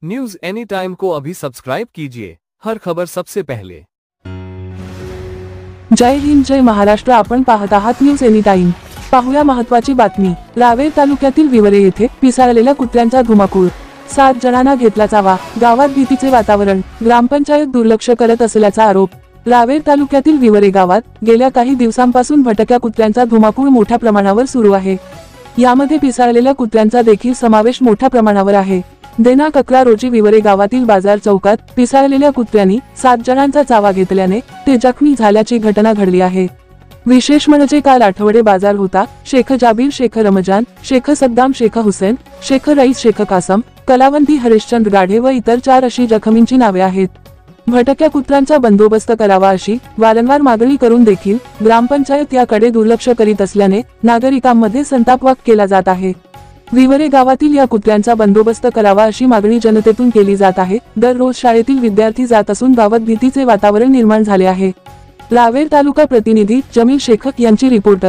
News any time को अभी subscribe कीजिए, हर खबर सबसे पहले। जय हिंद, जय महाराष्ट्र। आपण पाहत आहात न्यूज एनी टाइम। पाहूया महत्त्वाची बातमी। रावेर तालुक्यातील विवरे येथे पिसाळलेल्या कुत्र्यांचा धुमाकूळ, 7 जणांना घेतला चावा, गावात भीतीचे वातावरण, ग्रामपंचायत दुर्लक्ष करत असल्याचा आरोप। रावेर तालुक्यातील विवरे गावात गेल्या काही दिवसांपासून भटक्या कुत्र्यांचा धुमाकूळ मोठ्या प्रमाणावर सुरू आहे। यामध्ये पिसाळलेल्या कुत्र्यांचा देखील समावेश मोठ्या प्रमाणावर आहे। दिनांक 11 रोजी विवरे गावातील बाजार चौकात पिसाळलेल्या कुत्र्यांनी 7 जणांचा चावा घेतल्याने ते जखमी झाल्याची घटना घडली आहे। विशेष म्हणजे काल आठवडे बाजार होता। शेख जाबीर, शेख रमजान, शेख सद्दाम, शेख हुसेन, शेख रईस, शेख कासम, कलावंती, हरिश्चंद्र गाढे व इतर 4 अशी जखमींची नावे आहेत। भटक्या कुत्र्यांचा बंदोबस्त करावा अशी वारंवार मागणी करून देखील ग्रामपंचायत याकडे दुर्लक्ष करीत असल्याने नागरिकांमध्ये संताप व्यक्त केला जात आहे। विवरे गावातील या कुत्र्यांचा बंदोबस्त करावा अशी मागणी जनतेतून केली जात आहे। दररोज शाळेतील विद्यार्थी जात असून गावात भीतीचे वातावरण निर्माण झाले आहे। रावेर तालुका प्रतिनिधी जमील शेख यांची रिपोर्ट।